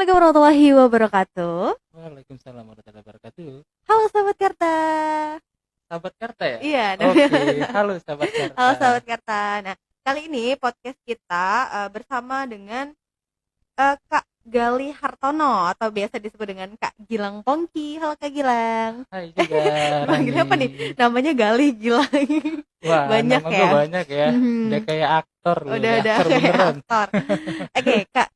Assalamualaikum warahmatullahi wabarakatuh. Waalaikumsalam warahmatullahi wabarakatuh. Halo sahabat Karta. Sahabat Karta ya? Iya, Oke, halo sahabat halo Karta. sahabat Karta. Nah, kali ini podcast kita bersama dengan Kak Gali Hartono atau biasa disebut dengan Kak Gilang Pongki. Halo Kak Gilang. Hai juga, Panggilnya apa Rani. nih? Namanya Gali Gilang. Wah, Banyak nama ya. gue banyak ya. Mhm. Udah kayak aktor lu, Udah aktor kayak beneran. aktor. Oke, Kak,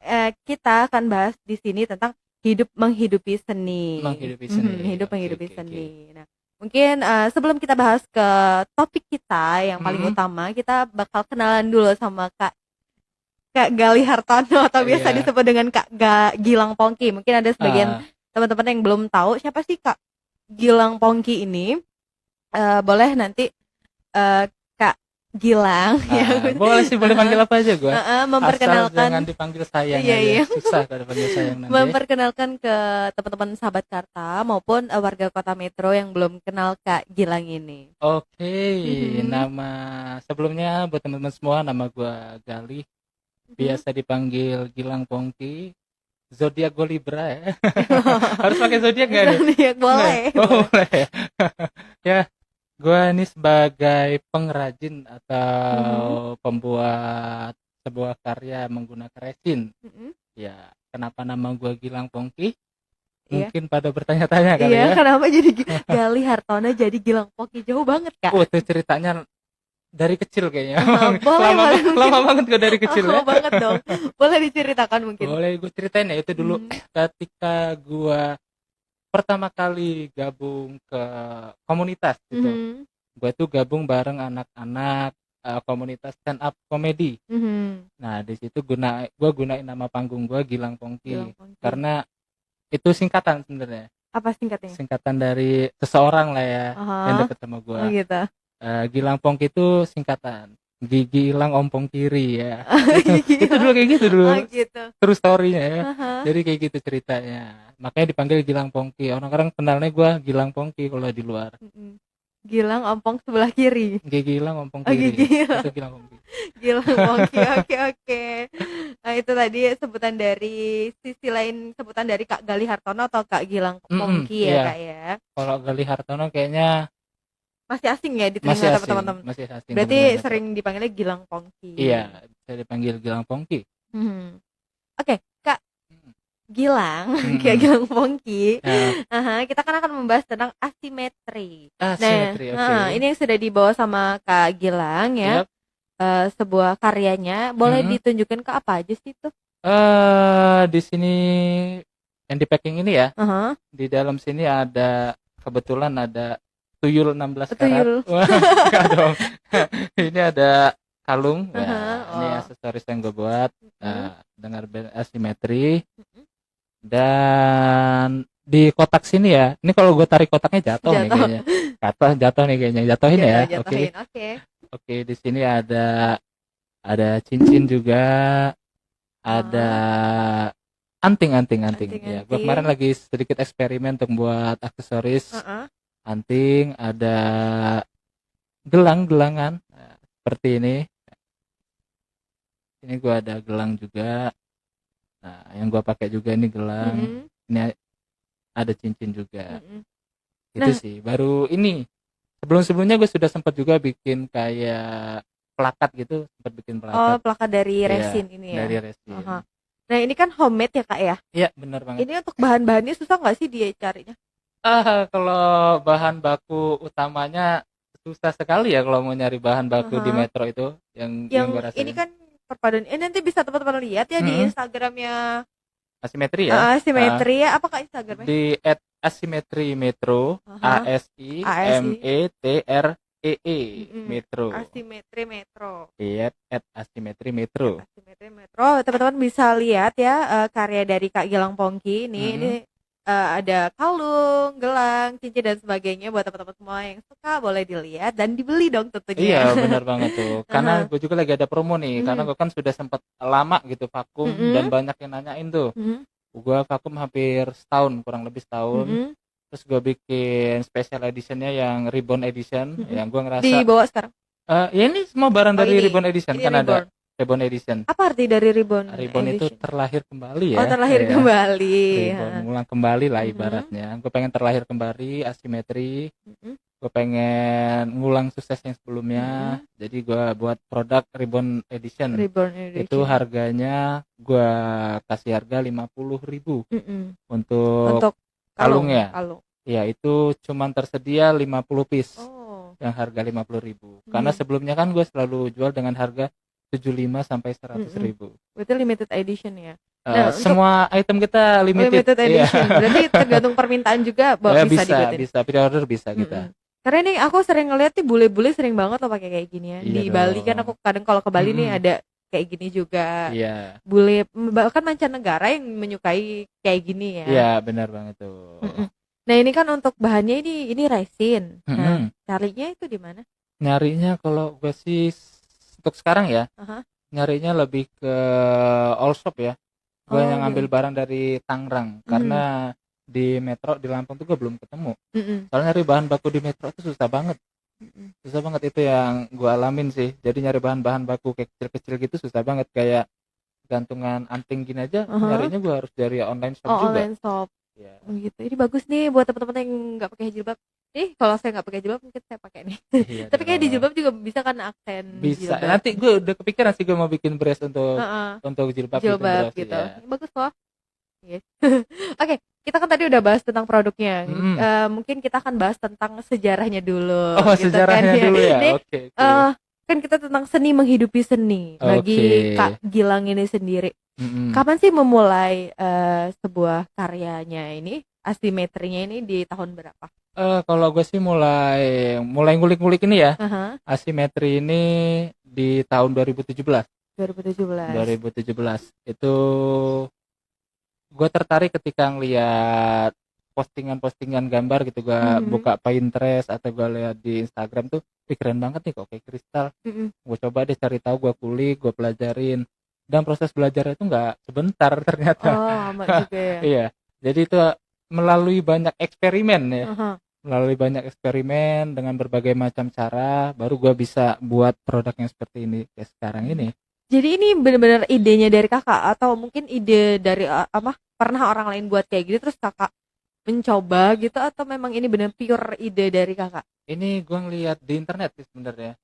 kita akan bahas di sini tentang hidup menghidupi seni. Menghidupi seni. Hidup Oke, menghidupi oke, seni. Nah, mungkin sebelum kita bahas ke topik kita yang paling utama, kita bakal kenalan dulu sama Kak Gali Hartono atau biasa Iya. disebut dengan Kak Gilang Pongki. Mungkin ada sebagian teman-teman yang belum tahu siapa sih Kak Gilang Pongki ini. Boleh nanti Kak Gilang Boleh sih, boleh panggil apa aja gue. memperkenalkan. Asal jangan dipanggil sayang Iya, aja. iya. Susah kalau dipanggil sayang nanti. Memperkenalkan ke teman-teman sahabat Karta maupun warga kota Metro yang belum kenal Kak Gilang ini. Oke, nama sebelumnya buat teman-teman semua, nama gue Gali. Biasa dipanggil Gilang Pongki. Zodiak gue Libra ya. Harus pakai zodiak nggak nih? Zodiak boleh. Oh, boleh. Ya, gue ini sebagai pengrajin atau pembuat sebuah karya menggunakan resin. Ya, kenapa nama gue Gilang Pongki? Mungkin pada bertanya-tanya kali ya. Iya, kenapa jadi Gali Hartono jadi Gilang Pongki? Jauh banget, Kak. Oh, itu ceritanya dari kecil kayaknya. Boleh, lama banget gue dari kecil ya. banget dong. Boleh diceritakan mungkin. Boleh gue ceritain ya, itu dulu ketika gue pertama kali gabung ke komunitas gitu. Gue tuh gabung bareng anak-anak komunitas stand up comedy. Nah, di situ gue gunain nama panggung gue Gilang Pongki. Karena itu singkatan sebenarnya. Apa singkatnya? Singkatan dari seseorang lah ya yang deket sama gue. Oh gitu. Gilang Pongki itu singkatan gigi hilang ompong kiri ya. Itu dulu kayak gitu dulu. Gitu. Terus story-nya ya. Jadi kayak gitu ceritanya. Makanya dipanggil Gilang Pongki. Orang-orang kenalnya gue Gilang Pongki kalau di luar. Gilang ompong sebelah kiri. Gigi hilang ompong kiri. Itu Gilang Pongki. Gilang Pongki. Oke. Nah, itu tadi sebutan dari sisi lain, sebutan dari Kak Gali Hartono atau Kak Gilang Pongki ya, Kak ya. Kalau Gali Hartono kayaknya masih asing ya di telinga teman-teman. Masih asing. Berarti sering dipanggilnya Gilang Pongki. Iya, bisa dipanggil Gilang Pongki. Oke, Kak Gilang, Kak Gilang Pongki. Kita kan akan membahas tentang asimetri. Nah, ini yang sudah dibawa sama Kak Gilang ya. Sebuah karyanya, boleh ditunjukkan ke apa aja sih itu? Di sini yang di packing ini ya. Di dalam sini kebetulan ada tuyul 16 karat. Wah, enggak dong. Ini ada kalung. Ini aksesoris yang gue buat dengan band asimetri. Dan di kotak sini ya. Ini kalau gue tarik kotaknya jatuh nih kayaknya. Jatuh nih kayaknya. Jatuhin ya. Oke, di sini ada cincin juga. Ada anting ya. Gue kemarin lagi sedikit eksperimen untuk buat aksesoris. Anting, ada gelang-gelangan seperti ini. Ini gue ada gelang juga. Nah, yang gue pakai juga ini gelang. Ini ada cincin juga. Itu sih. Baru ini. Sebelumnya gue sudah sempat juga bikin kayak plakat gitu. Sempat bikin plakat. Oh, plakat dari resin ini ya? Dari resin. Nah, ini kan homemade ya, Kak ya? Iya, benar banget. Ini untuk bahan-bahannya susah nggak sih dia carinya? Kalau bahan baku utamanya susah sekali ya kalau mau nyari bahan baku di Metro itu yang gue rasain. Ini kan perpaduan. Ini nanti bisa teman-teman lihat ya di Instagramnya Asimetri ya. Asimetri ya. Apa Kak Instagramnya? Di @asimetrimetro, ASIMETREE Metro. Asimetri Metro. Iya, @asimetrimetro. Asimetri Metro. Teman-teman bisa lihat ya karya dari Kak Gilang Pongki ini. Ada kalung, gelang, cincin dan sebagainya buat teman-teman semua yang suka boleh dilihat dan dibeli dong tentunya. Iya, benar banget tuh. Karena gue juga lagi ada promo nih. Karena gue kan sudah sempat lama gitu vakum dan banyak yang nanyain tuh. Gue vakum hampir setahun, kurang lebih setahun. Terus gue bikin special editionnya yang Ribbon Edition, yang gue ngerasa dibawa sekarang. Ya ini semua barang dari Ribbon Edition kan ada. Reborn Edition. Apa arti dari Reborn Edition? Itu terlahir kembali ya. Oh, terlahir kembali. Reborn, ngulang kembali lah ibaratnya. Gue pengen terlahir kembali, asimetri. Gue pengen ngulang sukses yang sebelumnya. Jadi gue buat produk Reborn Edition. Itu harganya gue kasih harga 50.000 untuk kalungnya. Ya, itu cuman tersedia 50 piece. Yang harga 50.000. Karena sebelumnya kan gue selalu jual dengan harga 75 sampai 100.000. Berarti limited edition ya. Nah, semua item kita limited edition. Berarti tergantung permintaan juga bisa pre-order bisa kita. Karena ini aku sering ngeliat nih bule-bule sering banget loh pakai kayak gini ya. Di Bali kan aku kadang kalau ke Bali nih ada kayak gini juga. Iya. Bule bahkan mancanegara yang menyukai kayak gini ya. Iya, benar banget tuh. Nah, ini kan untuk bahannya ini resin. Nah, carinya itu di mana? Nyarinya kalau gue sih untuk sekarang ya, nyarinya lebih ke all shop ya. Gue yang ngambil barang dari Tangerang karena di Metro di Lampung tuh gue belum ketemu. Soalnya nyari bahan baku di Metro tuh susah banget. Susah banget, itu yang gue alamin sih. Jadi nyari bahan-bahan baku kayak kecil-kecil gitu susah banget, kayak gantungan anting gini aja nyarinya gue harus dari online shop juga. Online shop. Ya. Gitu. Ini bagus nih buat teman-teman yang nggak pakai jilbab. Kalau saya nggak pakai jilbab mungkin saya pakai nih. Iya. Tapi kayak di jilbab juga bisa kan aksen. Bisa. Jilbab. Nanti gue udah kepikiran sih gue mau bikin brace untuk jilbab gitu. Ya. Bagus loh. Yes. Oke, kita kan tadi udah bahas tentang produknya. Mungkin kita akan bahas tentang sejarahnya dulu. Oh, gitu sejarahnya kan, dulu ya. Oke. Kan kita tentang seni menghidupi seni bagi Kak Gilang ini sendiri. Kapan sih memulai sebuah karyanya ini, asimetrinya ini di tahun berapa? Kalau gue sih mulai ngulik-ngulik ini ya. Asimetri ini di tahun 2017. 2017. Itu gue tertarik ketika ngeliat postingan-postingan gambar gitu. Gue buka Pinterest atau gue lihat di Instagram tuh, keren banget nih kok kayak kristal. Gue coba deh cari tahu, gue kulik, gue pelajarin. Dan proses belajar itu nggak sebentar ternyata. Lama juga ya. Iya, jadi itu melalui banyak eksperimen ya. Melalui banyak eksperimen dengan berbagai macam cara, baru gue bisa buat produk yang seperti ini kayak sekarang ini. Jadi ini benar-benar idenya dari kakak atau mungkin ide dari pernah orang lain buat kayak gitu terus kakak mencoba gitu, atau memang ini benar pure ide dari kakak? Ini gue ngeliat di internet sih sebenarnya.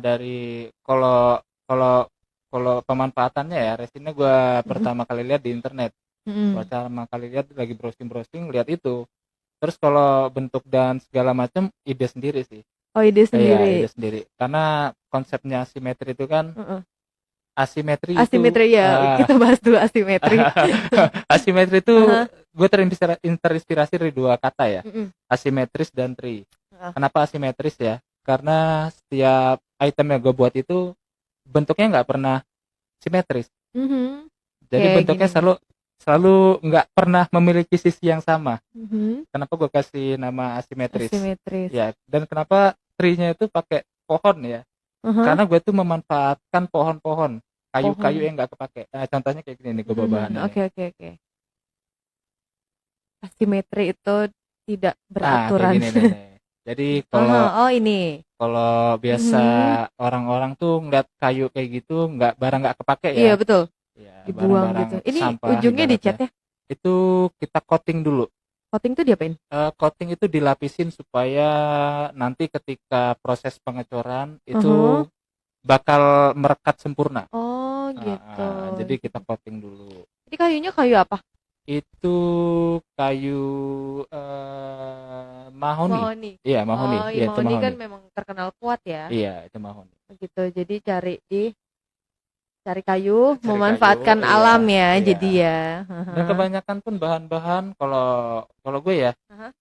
Dari kalau pemanfaatannya ya, resinnya gue pertama kali lihat di internet. Pertama kali lihat lagi browsing lihat itu. Terus kalau bentuk dan segala macam ide sendiri sih. Oh, ide sendiri. Iya, ide sendiri. Karena konsepnya asimetri itu kan asimetri ya. Kita bahas dulu asimetri. Asimetri itu gue terinspirasi dari dua kata ya. Asimetris dan tri. Kenapa asimetris ya? Karena setiap item yang gue buat itu bentuknya nggak pernah simetris. Jadi kayak bentuknya selalu nggak pernah memiliki sisi yang sama. Kenapa gue kasih nama asimetris? Ya, dan kenapa trinya itu pakai pohon ya? Karena gue tuh memanfaatkan pohon-pohon, kayu-kayu yang nggak kepake. Nah, contohnya kayak gini nih, gue bawa bahannya. Oke. Asimetri itu tidak beraturan. Kayak gini nih. Jadi kalau biasa orang-orang tuh ngeliat kayu kayak gitu, barang nggak kepake ya. Iya, betul. Ya, dibuang gitu. Ini ujungnya dicat ya? Itu kita coating dulu. Coating itu diapain? Coating itu dilapisin supaya nanti ketika proses pengecoran itu bakal merekat sempurna. Oh, gitu. Jadi kita coating dulu. Jadi kayunya kayu apa? Itu kayu mahoni. Iya, mahoni. Oh, iya, mahoni kan memang terkenal kuat ya. Iya, itu mahoni. Begitu. Jadi cari kayu, memanfaatkan alam ya. Iya. Jadi ya. Dan kebanyakan pun bahan-bahan kalau gue ya,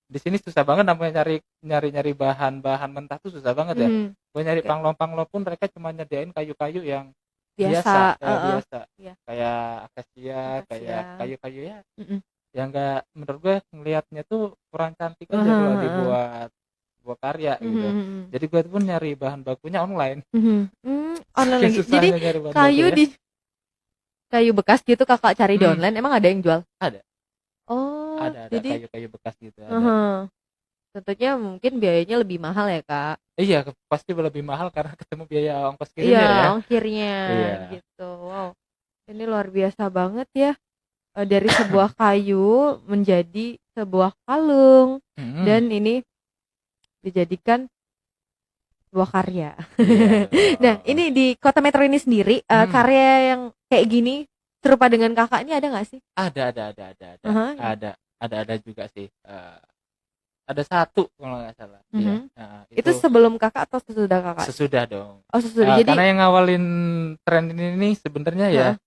di sini susah banget namanya nyari bahan-bahan mentah tuh susah banget ya. Gue nyari panglo pun mereka cuma nyediain kayu-kayu yang biasa. Iya. Kayak akasia, kayak kayu-kayu ya. Yang enggak, menurut gue ngelihatnya tuh kurang cantik aja kalau dibuat karya gitu. Jadi gue pun nyari bahan bakunya online. Online lagi. Jadi kayu bekas gitu kakak cari di online, emang ada yang jual? Ada. Oh, ada jadi kayu-kayu bekas gitu. tentunya mungkin biayanya lebih mahal ya Kak. Iya, pasti lebih mahal karena ketemu biaya ongkos kirimnya ya. Iya, ongkirnya gitu. Wow, ini luar biasa banget ya. Dari sebuah kayu menjadi sebuah kalung dan ini dijadikan sebuah karya. Nah, ini di Kota Metro ini sendiri karya yang kayak gini serupa dengan kakak ini ada nggak sih? Ada juga sih. Ada satu kalau nggak salah. Iya. Nah, itu sebelum kakak atau sesudah kakak? Sesudah dong. Oh, sesudah. Jadi karena yang ngawalin tren ini sebenarnya ya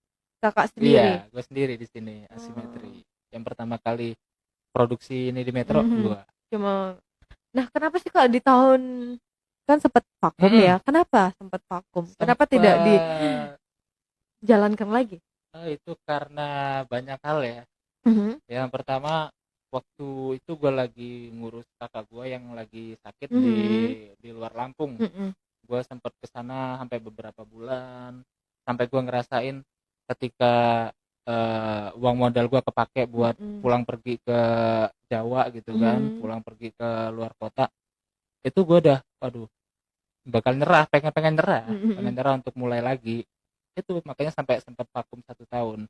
kakak sendiri. Iya, gue sendiri di sini Asimetri. Yang pertama kali produksi ini di Metro gue. Nah, kenapa sih kalau di tahun kan sempat vakum ya? Kenapa sempat vakum? Kenapa tidak dijalankan lagi? Itu karena banyak hal ya. Yang pertama, waktu itu gue lagi ngurus kakak gue yang lagi sakit di luar Lampung. Gue sempat kesana sampai beberapa bulan, sampai gue ngerasain ketika uang modal gue kepake buat pulang pergi ke Jawa gitu kan, pulang pergi ke luar kota, itu gue udah, aduh, bakal nyerah, pengen nyerah untuk mulai lagi. Itu makanya sampai sempat vakum 1 tahun.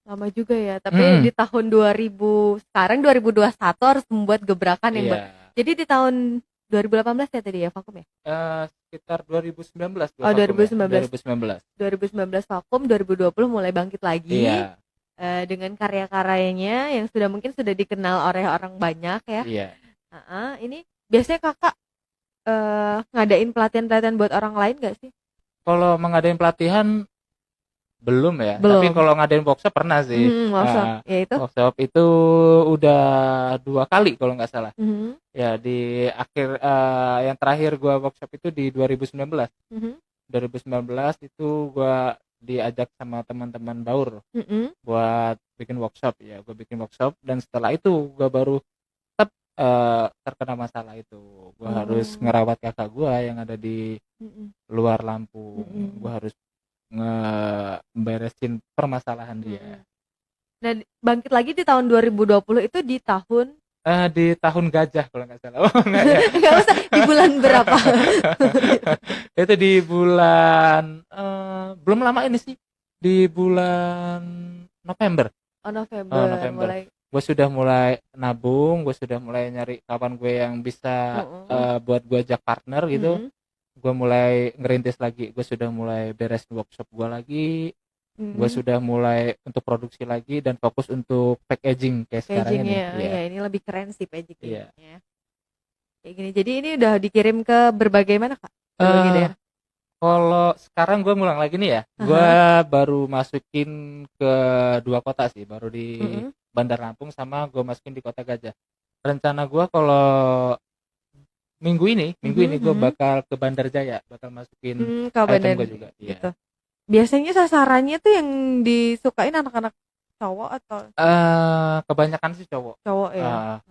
Lama juga ya, tapi di tahun 2021 harus membuat gebrakan yang jadi di tahun 2018 ya tadi ya vakum ya? Sekitar 2019. 2019 vakum, 2020 mulai bangkit lagi. Iya. Dengan karya-karyanya yang mungkin sudah dikenal oleh orang banyak ya. Iya. Ini biasanya kakak ngadain pelatihan-pelatihan buat orang lain gak sih? Kalau mengadain pelatihan belum ya, tapi kalau ngadain workshop pernah sih. Workshop itu udah 2 kali kalau nggak salah. Ya di akhir yang terakhir gua workshop itu di 2019. 2019 itu gua diajak sama teman-teman Baur buat bikin workshop ya. Gua bikin workshop dan setelah itu gua baru terkena masalah itu. Gua harus ngerawat kakak gua yang ada di luar Lampung. Gua harus ngeberesin permasalahan dia. Nah, bangkit lagi di tahun 2020 itu di tahun gajah kalau nggak salah. Nggak usah, di bulan berapa? Itu di bulan belum lama ini sih, di bulan November. November. Gue sudah mulai nabung, gue sudah mulai nyari kawan gue yang bisa buat gue ajak partner gitu. Gue mulai ngerintis lagi, gue sudah mulai beres workshop gue lagi, gue sudah mulai untuk produksi lagi dan fokus untuk packaging kayak sekarang ini. Ya, ini lebih keren sih packagingnya. Kayak gini, jadi ini udah dikirim ke berbagai mana kak? Kalau sekarang gue ngulang lagi nih ya, gue baru masukin ke 2 kota sih, baru di Bandar Lampung sama gue masukin di Kota Gajah. Rencana gue kalau minggu ini gue bakal ke Bandar Jaya, bakal masukin item gue juga. Gitu. Biasanya sasarannya tuh yang disukain anak-anak cowok atau? Kebanyakan sih cowok. Cowok ya.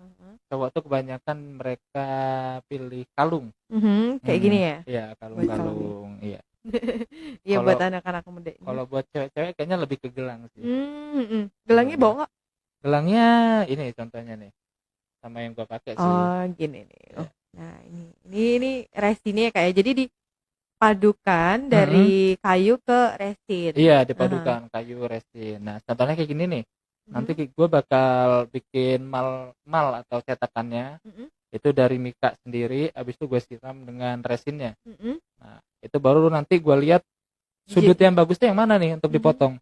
Cowok tuh kebanyakan mereka pilih kalung. Kayak gini ya? Iya, kalung-kalung. Iya. Iya, buat anak-anak muda. Kalau buat cewek-cewek kayaknya lebih ke gelang sih. Gelangnya bawa nggak? Gelangnya ini contohnya nih, sama yang gue pakai sih. Oh, gini nih. Ya. Nah, ini resinnya kayak jadi dipadukan dari kayu ke resin. Iya, dipadukan kayu resin. Nah, contohnya kayak gini nih. Nanti gue bakal bikin mal atau cetakannya. Itu dari mika sendiri, habis itu gue siram dengan resinnya. Nah, itu baru nanti gue lihat sudut yang bagusnya yang mana nih untuk dipotong.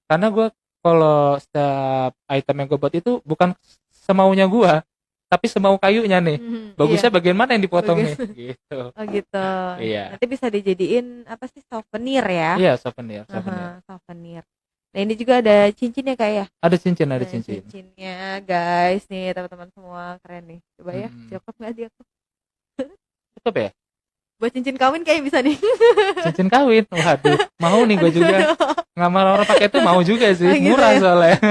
Karena gue kalau setiap item yang gue buat itu bukan semaunya gue, tapi semau kayunya nih. Bagusnya bagian mana yang dipotong nih gitu. Oh gitu. Iya. Nanti bisa dijadiin apa sih, souvenir ya? Iya, souvenir. Souvenir. Nah, ini juga ada cincinnya kak ya? Ada cincin. Cincinnya guys nih teman-teman semua, keren nih. Coba ya, cakep nggak sih aku? Cakep ya? Buat cincin kawin kayak bisa nih. Cincin kawin, waduh, mau nih gue juga. Ngamar orang pakai itu mau juga sih, murah soalnya.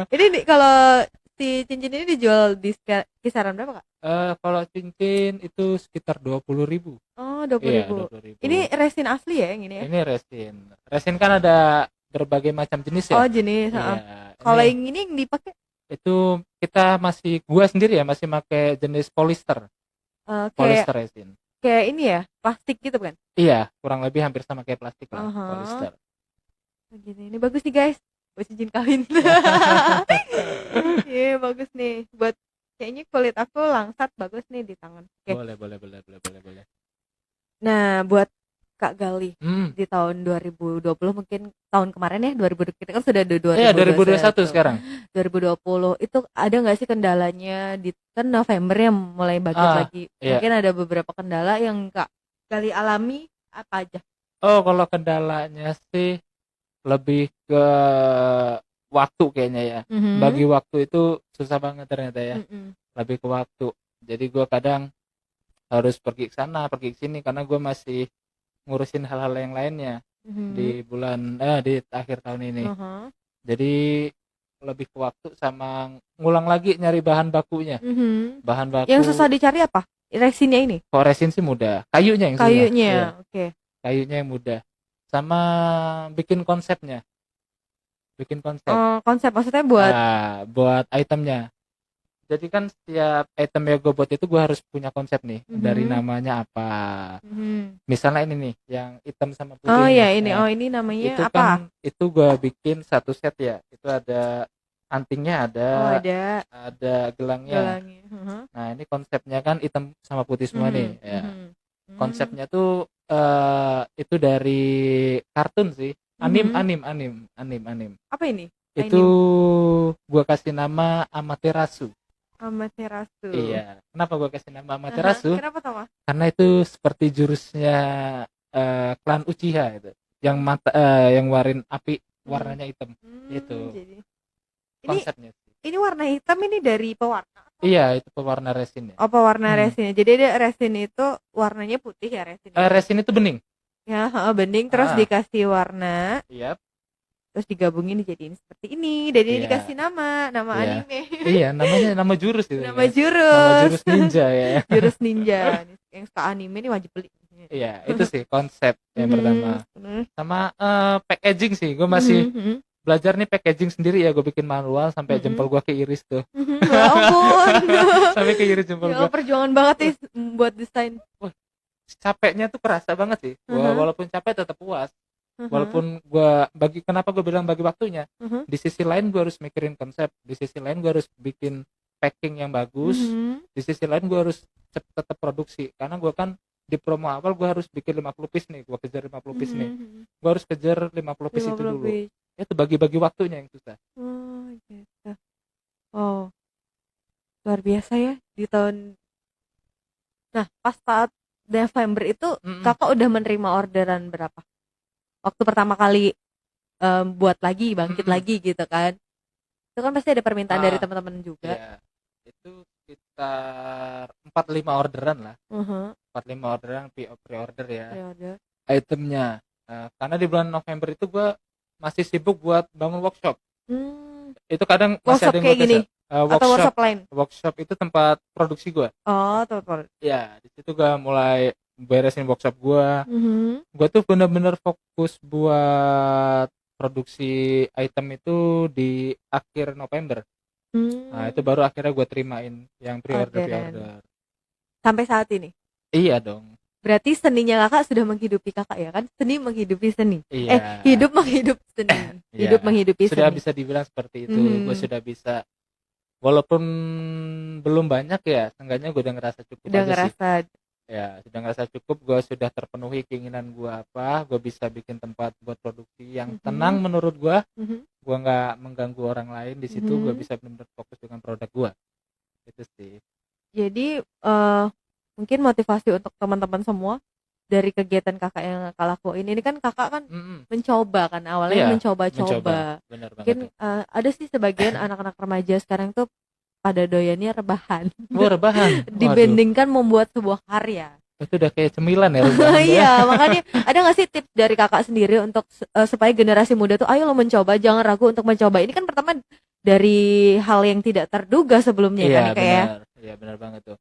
Ini kalau si cincin ini dijual di kisaran berapa kak? Kalau cincin itu sekitar 20.000. Oh, 20.000. Ini resin asli ya yang ini ya? Ini resin kan ada berbagai macam jenis ya. Oh, jenis. Kalau yang ini yang dipakai itu gua sendiri ya masih pakai jenis polyester. Polyester resin. Kayak ini ya, plastik gitu kan? Iya, kurang lebih hampir sama kayak plastik lah, polyester. Gini, ini bagus nih guys, buat cincin kawin. Iya, bagus nih. Buat kayaknya kulit aku langsat, bagus nih di tangan. Boleh. Nah, buat Kak Gali di tahun 2020 mungkin tahun kemarin ya 2020 kita kan sudah 2021 sekarang. 2020 itu ada nggak sih kendalanya di kan November yang mulai bangkit lagi. Mungkin ada beberapa kendala yang Kak Gali alami apa aja? Oh, kalau kendalanya sih lebih ke waktu kayaknya ya. Bagi waktu itu susah banget ternyata ya. Lebih ke waktu. Jadi gue kadang harus pergi ke sana, pergi ke sini karena gue masih ngurusin hal-hal yang lainnya di akhir tahun ini. Jadi lebih ke waktu sama ngulang lagi nyari bahan bakunya. Bahan baku. Yang susah dicari apa? Resinnya ini? Kalau resin sih mudah. Kayunya yang susah. Kayunya, oke. Kayunya yang mudah. Sama bikin konsepnya. Konsep. Konsep maksudnya buat itemnya. Jadi kan setiap item yang gue buat itu gue harus punya konsep nih. Dari namanya apa. Misalnya ini nih yang hitam sama putih. Oh iya ini. Ini namanya itu apa? Kan, itu gue bikin satu set ya. Itu ada antingnya ada gelangnya. Nah ini konsepnya kan hitam sama putih semua nih ya. Konsepnya tuh itu dari kartun sih. Anim. Apa ini? Itu gue kasih nama Amaterasu. Iya. Kenapa gue kasih nama Amaterasu? Kenapa Tama? Karena itu seperti jurusnya klan Uchiha itu. Yang warin api warnanya hitam. Itu. Jadi, konsepnya. Ini warna hitam ini dari pewarna? Iya, itu pewarna resinnya. Oh, pewarna resinnya. Jadi resin itu warnanya putih ya resin. Resin itu bening. Ya, bening terus dikasih warna. Iya. Terus digabungin dijadiin seperti ini dan ini dikasih nama anime. Iya, nama jurus itu. Nama jurus ninja ya. Jurus ninja. Yang suka anime ini wajib beli. Iya, itu sih konsep yang pertama. Sama packaging sih, gue masih belajar nih packaging sendiri ya, gue bikin manual sampai jempol gue keiris tuh. Ya ampun. Sampai keiris jempol gue. Perjuangan banget nih buat desain. Wah, capeknya tuh kerasa banget sih. Walaupun capek tetap puas. Walaupun kenapa gue bilang bagi waktunya, di sisi lain gue harus mikirin konsep, di sisi lain gue harus bikin packing yang bagus, di sisi lain gue harus tetap produksi karena gue kan di promo awal gue harus bikin 50 piece nih, gue kejar 50 piece nih, gue harus kejar 50 piece itu dulu. Itu bagi bagi-bagi waktunya yang susah. Gitu. Luar biasa ya di tahun. Nah, pas saat November itu kakak udah menerima orderan berapa? Waktu pertama kali buat lagi, bangkit lagi gitu kan. Itu kan pasti ada permintaan dari teman-teman juga. Iya. Itu sekitar 45 orderan lah. 45 orderan pre-order ya. Pre-order. Itemnya. Karena di bulan November itu gue masih sibuk buat bangun workshop. Itu kadang masih ada yang kayak gini. Atau workshop lain. Workshop itu tempat produksi gue. Oh, tempat. Ya, di situ gue mulai beresin workshop gue. Gue tuh bener-bener fokus buat produksi item itu di akhir November. Nah itu baru akhirnya gue terimain yang pre-order. Sampai saat ini? Iya dong. Berarti seninya kakak sudah menghidupi kakak ya kan? Seni menghidupi seni. Iya. Hidup menghidupi seni. Hidup menghidupi seni. Sudah bisa dibilang seperti itu. Gue sudah bisa. Walaupun belum banyak ya, seenggaknya gue udah ngerasa cukup. Sudah ngerasa cukup. Gue sudah terpenuhi keinginan gue apa. Gue bisa bikin tempat buat produksi yang tenang menurut gue. Gue nggak mengganggu orang lain di situ. Gue bisa benar-benar fokus dengan produk gue. Itu sih. Jadi mungkin motivasi untuk teman-teman semua dari kegiatan kakak yang kakak lakuin ini kan kakak kan mencoba kan awalnya mencoba. Mungkin ada sih sebagian anak-anak remaja sekarang tuh pada doyannya rebahan. Rebahan. Dibandingkan membuat sebuah karya. Itu udah kayak cemilan ya rebahan. Iya, makanya ada nggak sih tips dari kakak sendiri untuk supaya generasi muda tuh ayo lo mencoba, jangan ragu untuk mencoba. Ini kan pertama dari hal yang tidak terduga sebelumnya kan kayak. Iya benar banget tuh.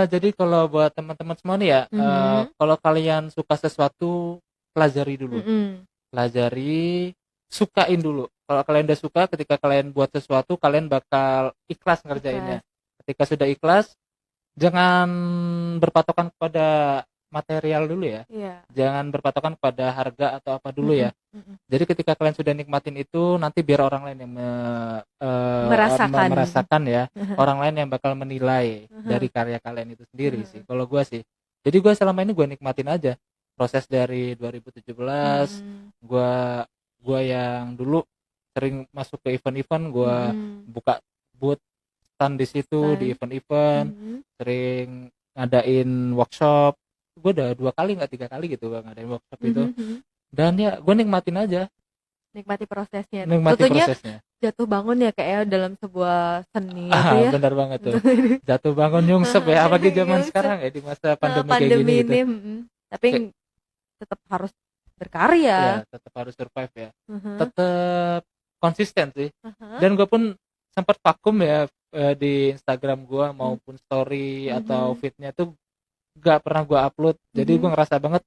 Jadi kalau buat teman-teman semua nih ya, kalau kalian suka sesuatu pelajari dulu, sukain dulu. Kalau kalian udah suka, ketika kalian buat sesuatu, kalian bakal ikhlas ngerjainnya. Ketika sudah ikhlas, jangan berpatokan kepada material dulu ya. Jangan berpatokan kepada harga atau apa dulu ya. Jadi ketika kalian sudah nikmatin itu, nanti biar orang lain yang merasakan ya. Orang lain yang bakal menilai dari karya kalian itu sendiri sih. Kalau gue sih. Jadi gue selama ini gue nikmatin aja proses dari 2017. Gue yang dulu sering masuk ke event-event, gue buka booth stand di situ di event-event, sering ngadain workshop. Gue udah 2 kali nggak 3 kali gitu ngadain workshop itu. Dan ya gue nikmatin aja, nikmati prosesnya. Tentunya jatuh bangun ya kayak dalam sebuah seni itu ya. Benar banget tuh. Jatuh bangun nyungsep ya, apalagi zaman sekarang ya di masa pandemi kayak gini gitu. Tapi tetap harus berkarya. Ya, tetap harus survive ya. Tetap konsisten sih. Dan gue pun sempat vakum ya di Instagram gue maupun story atau feednya tuh gak pernah gue upload. Jadi gue ngerasa banget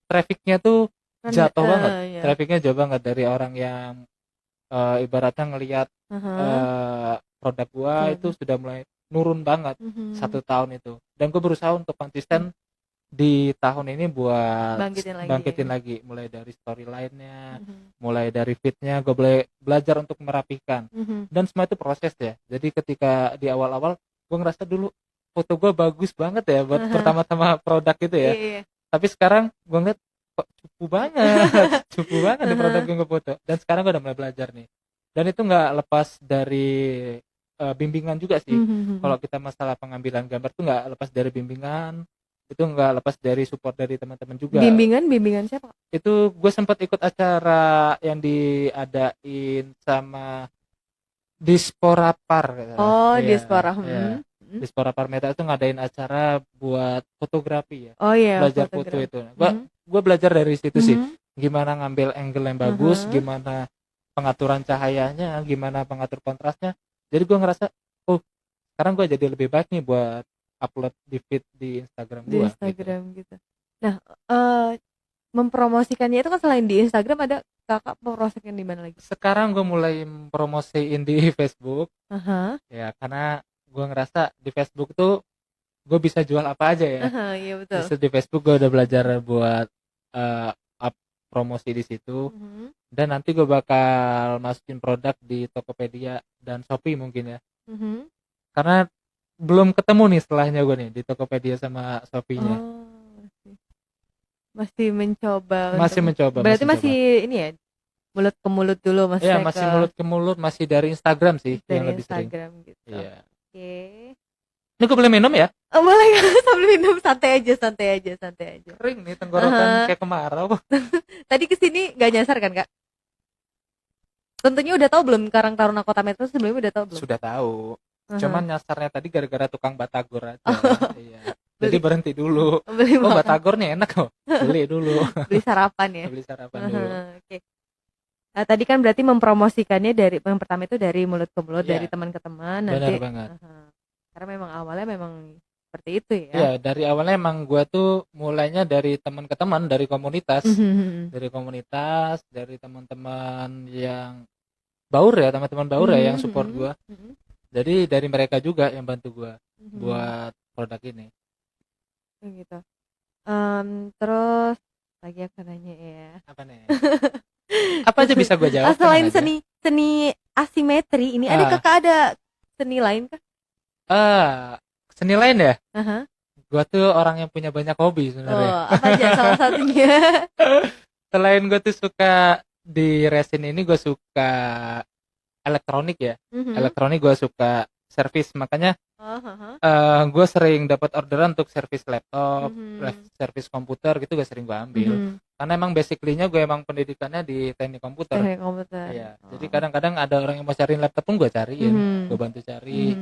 trafficnya tuh jatuh banget. Trafficnya jauh banget dari orang yang ibaratnya ngelihat produk gue itu sudah mulai nurun banget 1 tahun itu. Dan gue berusaha untuk konsisten di tahun ini buat bangkitin lagi. Mulai dari storyline-nya, mulai dari feed-nya, gue belajar untuk merapikan. Dan semua itu proses ya. Jadi ketika di awal-awal gue ngerasa dulu foto gue bagus banget ya buat pertama-tama produk itu ya. Tapi sekarang gue ngeliat kok cupu banget di produk yang gue foto. Dan sekarang gue udah mulai belajar nih. Dan itu nggak lepas dari bimbingan juga sih. Kalau kita masalah pengambilan gambar tuh nggak lepas dari bimbingan. Itu nggak lepas dari support dari teman-teman juga. Bimbingan siapa? Itu gue sempat ikut acara yang diadain sama Dispora Par. Dispora. Dispora Par Meta itu ngadain acara buat fotografi ya. Belajar foto itu. Gue belajar dari situ sih. Gimana ngambil angle yang bagus, gimana pengaturan cahayanya, gimana pengatur kontrasnya. Jadi gue ngerasa, sekarang gue jadi lebih baik nih buat upload di feed di Instagram gue. Di Instagram gitu. Nah, mempromosikannya itu kan selain di Instagram ada kakak promosikan di mana lagi? Sekarang gue mulai promosiin di Facebook. Ya karena gue ngerasa di Facebook tuh gue bisa jual apa aja ya. Iya betul. Di Facebook gue udah belajar buat up promosi di situ. Dan nanti gue bakal masukin produk di Tokopedia dan Shopee mungkin ya. Karena belum ketemu nih setelahnya gue nih di Tokopedia sama Shopee-nya. Masih mencoba. Berarti masih ini ya, mulut ke mulut dulu mas. Iya, masih mulut ke mulut, masih dari Instagram sih dari yang lebih Instagram sering. Gitu. Iya. Oke. Ini gue boleh minum ya? Boleh, sambil minum, santai aja. Kering nih tenggorokan kayak kemarau. Tadi kesini gak nyasar kan kak? Tentunya udah tahu belum Karang Taruna Kota Metro sebelumnya udah tahu belum? Sudah tahu. Cuman nyasarnya tadi gara-gara tukang batagor aja. Iya. Jadi berhenti dulu. Batagor nih enak kok. Beli dulu. Beli sarapan ya. Beli sarapan dulu. Oke. Nah, tadi kan berarti mempromosikannya dari yang pertama itu dari mulut ke mulut, dari teman ke teman. Benar banget. Karena memang awalnya memang seperti itu ya. Iya, dari awalnya emang gue tuh mulainya dari teman ke teman, dari komunitas. Dari komunitas, dari teman-teman yang baur ya, teman-teman baur ya yang support gue. Jadi dari mereka juga yang bantu gue buat produk ini. Gitu. Terus lagi apa nanya ya? Apa nih? Apa aja bisa gue jawab? Selain seni asimetri ini, ada kakak ada seni lain kah? Seni lain ya? Gue tuh orang yang punya banyak hobi sebenarnya. Apa aja salah satunya? Selain gue tuh suka di resin ini, gue suka elektronik ya. Elektronik gue suka servis, makanya gue sering dapat orderan untuk servis laptop, servis komputer gitu, gue sering gue ambil. Karena emang basically-nya gue emang pendidikannya di teknik komputer. Iya. Jadi kadang-kadang ada orang yang mau cariin laptop pun gue cariin, gue bantu cari.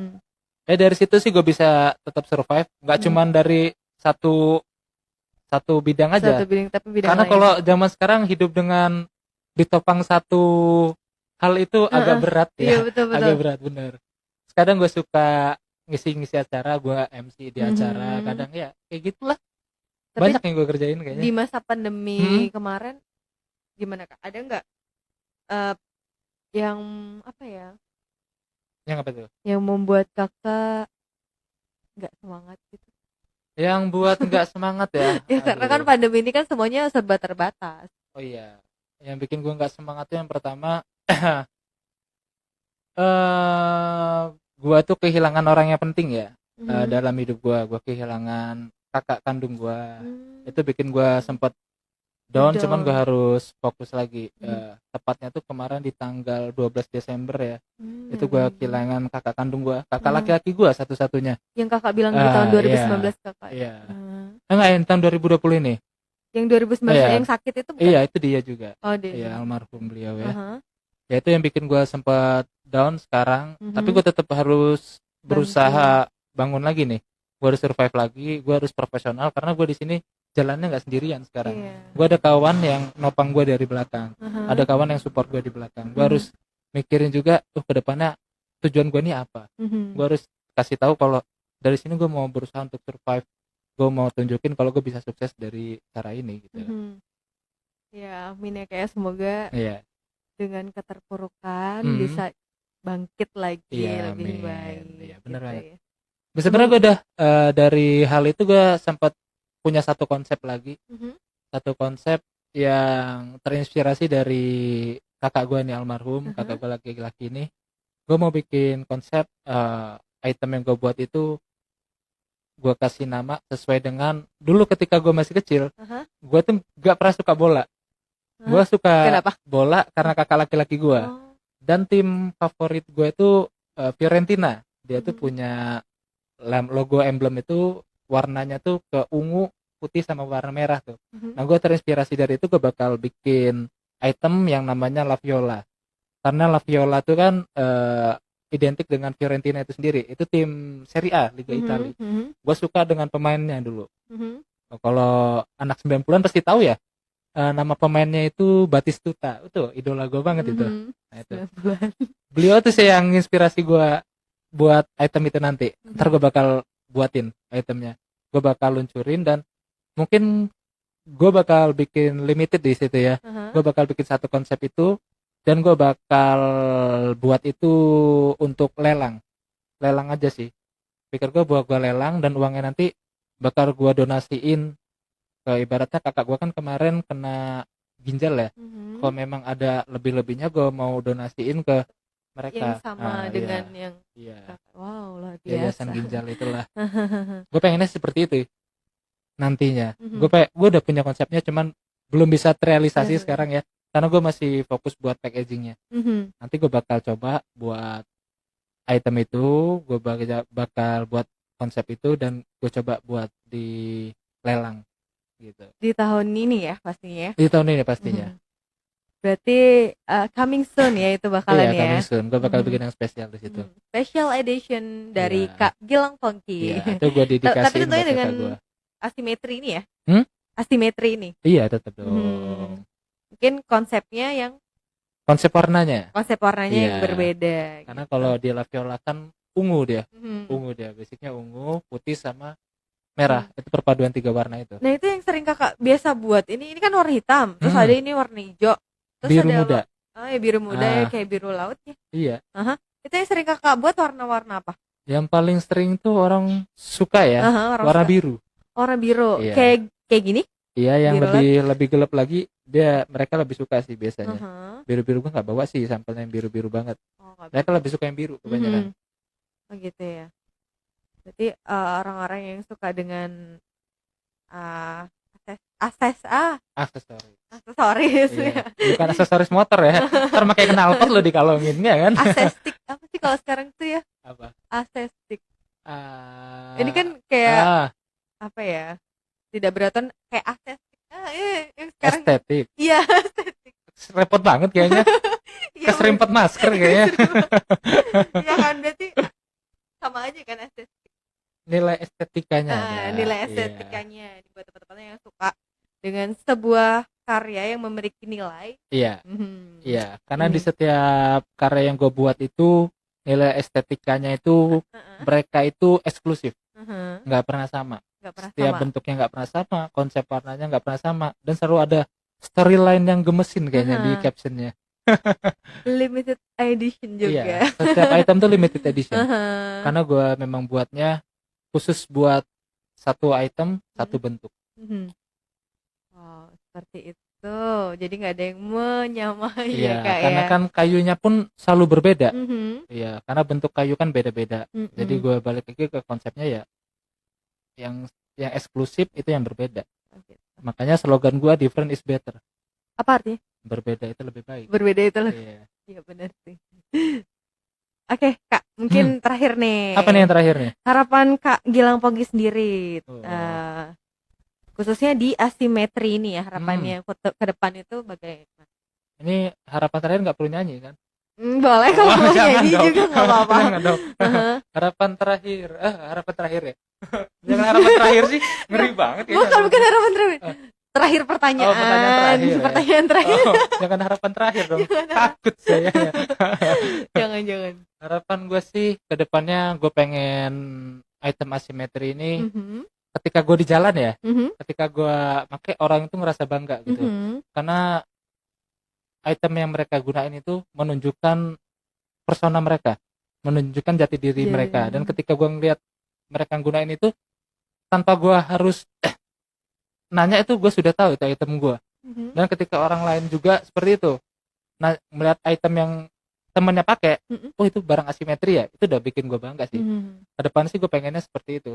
Dari situ sih gue bisa tetap survive, nggak cuman dari satu bidang aja. Tapi bidang karena lain. Kalau zaman sekarang hidup dengan ditopang satu hal itu agak berat ya. Iya, betul. Agak berat bener. Kadang gue suka ngisi acara, gue MC di acara, kadang ya kayak gitulah. Tapi banyak yang gue kerjain kayaknya. Di masa pandemi kemarin gimana kak? Ada nggak Yang apa ya? Yang apa tuh? Yang membuat kakak nggak semangat gitu. Yang buat nggak semangat ya? Ya karena kan pandemi ini kan semuanya serba terbatas. Oh iya, yang bikin gue nggak semangat tuh yang pertama, gue tuh kehilangan orang yang penting ya dalam hidup gue. Gue kehilangan kakak kandung gue. Itu bikin gue sempet down, cuman gue harus fokus lagi. Tepatnya tuh kemarin di tanggal 12 Desember ya. Itu gue kehilangan kakak kandung gue, kakak laki-laki gue satu-satunya. Yang kakak bilang di tahun 2019 kakak. Iya. Enggak, yang tahun 2020 ini. Yang 2019 yang sakit itu bukan? Iya, itu dia juga. Oh, dia. Iya, almarhum beliau ya. Ya itu yang bikin gue sempat down sekarang. Tapi gue tetap harus berusaha bangun lagi nih. Gue harus survive lagi, gue harus profesional karena gue di sini jalannya nggak sendirian sekarang. Gue ada kawan yang nopang gue dari belakang, ada kawan yang support gue di belakang. Gue harus mikirin juga, ke depannya tujuan gue ini apa. Gue harus kasih tahu kalau dari sini gue mau berusaha untuk survive. Gue mau tunjukin kalau gue bisa sukses dari cara ini gitu. Ya, amin ya, kayak semoga dengan keterpurukan bisa bangkit lagi lebih baik. Iya, benar banget. Ya. Sebenarnya gue udah dari hal itu gue sempat punya satu konsep lagi. Satu konsep yang terinspirasi dari kakak gue nih almarhum, kakak gue laki-laki ini. Gue mau bikin konsep item yang gue buat itu gue kasih nama sesuai dengan dulu ketika gue masih kecil. Gue tuh gak pernah suka bola. Gue suka bola karena kakak laki-laki gue. Dan tim favorit gue itu Fiorentina. Dia tuh punya logo emblem itu warnanya tuh ke ungu, putih sama warna merah tuh. Nah gue terinspirasi dari itu, gue bakal bikin item yang namanya La Viola. Karena La Viola tuh kan identik dengan Fiorentina itu sendiri. Itu tim Serie A Liga Italia. Gue suka dengan pemainnya dulu. Kalau anak 90-an pasti tahu ya. Nama pemainnya itu Batistuta. Itu idola gue banget itu. Nah, itu. Beliau tuh sih yang inspirasi gue buat item itu nanti. Ntar gue bakal buatin itemnya. Gue bakal luncurin dan mungkin gue bakal bikin limited di situ ya. Gue bakal bikin satu konsep itu. Dan gue bakal buat itu untuk lelang aja sih. Pikir gue buat gue lelang dan uangnya nanti bakal gue donasiin ke, ibaratnya kakak gue kan kemarin kena ginjal ya. Kalau memang ada lebih-lebihnya gue mau donasiin ke mereka. Yang sama dengan yang wow, luar biasa. Yayasan ginjal itulah. Gue pengennya seperti itu nantinya. Gue udah punya konsepnya, cuman belum bisa terrealisasi sekarang ya. Karena gue masih fokus buat packagingnya. Nanti gue bakal coba buat item itu, gue bakal buat konsep itu dan gue coba buat di lelang gitu. Di tahun ini ya pastinya. Di tahun ini pastinya. Berarti coming soon ya itu bakalan ya. Coming soon. Gue bakal bikin yang spesial di situ. Special edition dari Kak Gilang Pongki. Itu gue dedikasiin. Tapi tentunya dengan asimetri ini ya. Asimetri ini. Iya, tetap dong. Mungkin konsepnya yang konsep warnanya yang berbeda. Karena gitu. Kalau di La Viola kan ungu dia. Basicnya ungu, putih sama merah. Itu perpaduan 3 warna itu. Nah, itu yang sering kakak biasa buat. Ini kan warna hitam, terus ada ini warna hijau, terus biru ada muda. Ya biru muda ya, kayak biru laut ya. Iya. Itu yang sering kakak buat warna-warna apa? Yang paling sering tuh orang suka ya, warna biru. Warna biru. Iya. Kayak gini? Iya, yang lebih gelap lagi mereka lebih suka sih biasanya. Biru-biru gue nggak bawa sih sampelnya yang biru-biru banget. Mereka lebih suka yang biru kebanyakan. Oh gitu ya. Berarti orang-orang yang suka dengan aksesoris ya. Bukan aksesoris motor ya. Ntar pakai knalpot lo dikalongin ya kan. Asestik apa sih kalau sekarang tuh ya? Apa? Asestik. Ini kan kayak apa ya? Tidak beratan kayak asestik. Yang sekarang estetik. Iya, estetik. Repot banget kayaknya. Keserimpet masker kayaknya. Ya kan, berarti sama aja kan estetik. Nilai estetikanya. Nilai estetikanya buat teman-teman yang suka dengan sebuah karya yang memiliki nilai. Iya. Iya, karena di setiap karya yang gue buat itu nilai estetikanya itu mereka itu eksklusif. Nggak pernah sama. Setiap bentuknya nggak pernah sama, konsep warnanya nggak pernah sama, dan selalu ada storyline yang gemesin kayaknya di captionnya. Limited edition juga. Iya, setiap item tuh limited edition. Karena gue memang buatnya khusus buat satu item, satu bentuk. Oh, seperti itu. Jadi nggak ada yang menyamai Iya, Kak karena ya. kan kayunya pun selalu berbeda. Iya, karena bentuk kayu kan beda-beda. Jadi gue balik lagi ke konsepnya ya, yang eksklusif itu yang berbeda. Makanya slogan gue different is better. Apa artinya? Berbeda itu lebih baik. Berbeda itu lebih. Iya benar sih. Oke, Kak, mungkin terakhir nih. Apa nih yang terakhir nih? Harapan Kak Gilang Pongki sendiri, khususnya di asimetri ini ya, harapannya ke depan itu bagaimana? Ini harapan terakhir nggak perlu nyanyi kan? Boleh kalau mau nyanyi juga nggak apa-apa. Harapan terakhir ya. Jangan harapan terakhir sih, ngeri banget ya. Bukan harapan terakhir. Terakhir pertanyaan. Pertanyaan terakhir. Jangan harapan terakhir dong. Takut saya. Jangan. Harapan gue sih ke depannya gue pengen item asimetri ini ketika gue di jalan ya, ketika gue pakai orang itu ngerasa bangga gitu. Karena item yang mereka gunain itu menunjukkan persona mereka, menunjukkan jati diri mereka. Dan ketika gue ngeliat mereka gunain itu tanpa gue harus nanya, itu gue sudah tahu itu item gue. Dan ketika orang lain juga seperti itu, nah melihat item yang temennya pakai, oh itu barang asimetri ya, itu udah bikin gue bangga sih. Kedepan sih gue pengennya seperti itu.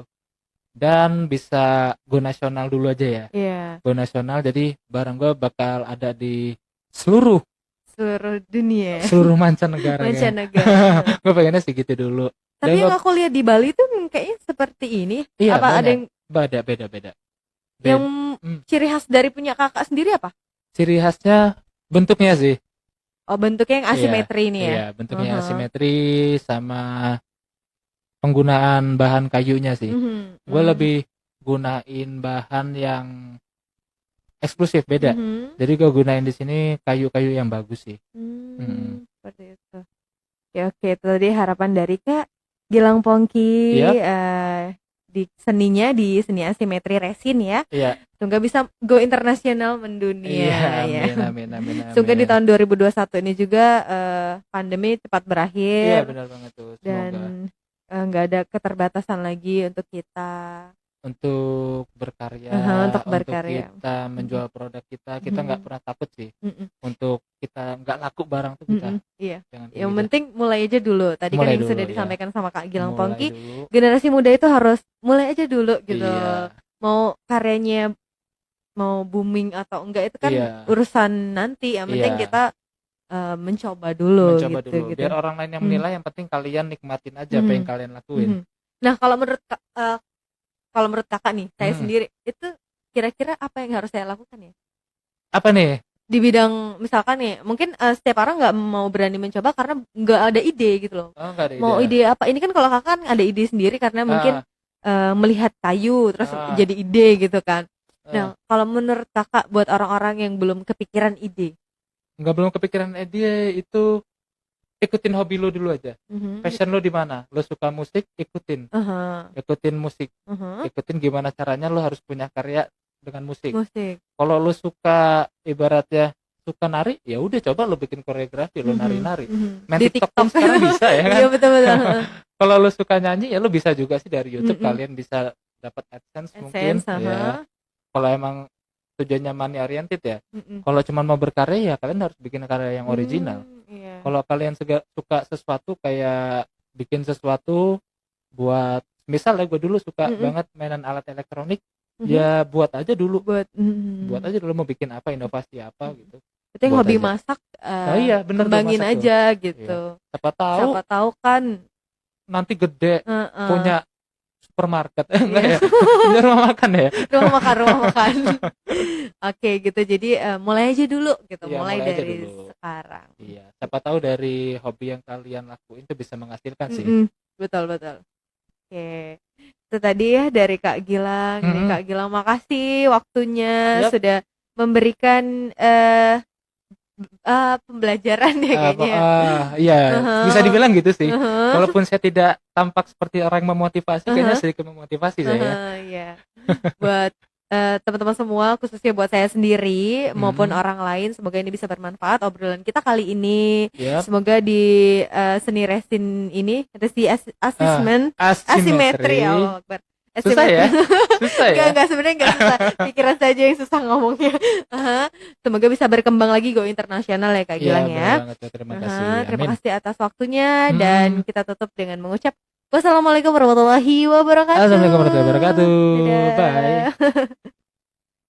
Dan bisa go nasional dulu aja ya. Go nasional, jadi barang gue bakal ada di seluruh dunia, seluruh mancanegara. Gue pengennya sih gitu dulu. Tapi yang aku lihat di Bali tuh kayaknya seperti ini. Iya, apa ada yang beda? Yang ciri khas dari punya Kakak sendiri apa? Ciri khasnya bentuknya sih. Oh, bentuknya yang asimetri ini ya? Iya, bentuknya asimetri sama penggunaan bahan kayunya sih. Gue lebih gunain bahan yang eksklusif, beda. Jadi gue gunain di sini kayu-kayu yang bagus sih. Seperti itu. Ya oke, itu tadi harapan dari Kak Gilang Pongki di seninya, di seni asimetri resin ya. Iya. Semoga bisa go internasional mendunia. Amin. Semoga di tahun 2021 ini juga pandemi cepat berakhir. Iya, benar banget tuh. Semoga. Dan nggak ada keterbatasan lagi untuk kita untuk berkarya, untuk kita menjual produk kita nggak pernah takut sih. Untuk kita nggak laku barang tuh kita. Iya. Yang penting mulai aja dulu. Tadi mulai kan yang sudah disampaikan sama Kak Gilang Pongki, generasi muda itu harus mulai aja dulu gitu. Mau karyanya mau booming atau enggak itu kan urusan nanti. Yang penting kita mencoba dulu. Biar orang lain yang menilai, yang penting kalian nikmatin aja apa yang kalian lakuin. Nah, kalau menurut Kakak nih, saya sendiri itu kira-kira apa yang harus saya lakukan ya? Apa nih? Di bidang misalkan nih, mungkin setiap orang nggak mau berani mencoba karena nggak ada ide gitu loh. Mau ide apa? Ini kan kalau Kakak kan ada ide sendiri karena mungkin melihat kayu terus jadi ide gitu kan. Nah, kalau menurut Kakak buat orang-orang yang belum kepikiran ide? Belum kepikiran ide itu ikutin hobi lo dulu aja. Passion lo di mana? Lo suka musik, ikutin. Ikutin musik. Ikutin gimana caranya lo harus punya karya dengan musik. Kalau lo suka ibaratnya suka nari, ya udah coba lo bikin koreografi, lo nari-nari. Main TikTok pun sekarang bisa ya kan? Iya, betul. Kalau lo suka nyanyi ya lo bisa juga sih dari YouTube. Kalian bisa dapat AdSense mungkin ya. Kalau emang tujuannya money oriented ya. Kalau cuma mau berkarya ya kalian harus bikin karya yang original. Kalau kalian suka sesuatu kayak bikin sesuatu buat, misalnya gue dulu suka banget mainan alat elektronik, ya buat aja dulu mau bikin apa, inovasi apa gitu. Itu yang hobi aja. Masak, bener, kembangin masak aja tuh. Gitu. Iya. Siapa tahu kan nanti gede punya supermarket, enggak ya? Punya rumah makan ya? Rumah makan. Oke, gitu. Jadi mulai aja dulu gitu, mulai dari sekarang. Iya, siapa tahu dari hobi yang kalian lakuin itu bisa menghasilkan sih. Betul. Oke. Itu tadi ya dari Kak Gilang. Jadi Kak Gilang makasih waktunya sudah memberikan pembelajaran ya kayaknya. Iya, bisa dibilang gitu sih. Walaupun saya tidak tampak seperti orang yang memotivasi, kayaknya sedikit memotivasi saya. Iya. Buat teman-teman semua, khususnya buat saya sendiri maupun orang lain. Semoga ini bisa bermanfaat obrolan kita kali ini. Semoga di seni resin ini asimetri ya Allah Akbar. Susah ya? Susah ya? Enggak sebenarnya enggak susah. Pikiran saja yang susah ngomongnya. Semoga bisa berkembang lagi go internasional ya Kak Gilang ya. Terima kasih. Terima kasih atas waktunya dan kita tutup dengan mengucap wassalamualaikum warahmatullahi wabarakatuh. Assalamualaikum warahmatullahi wabarakatuh. Bye.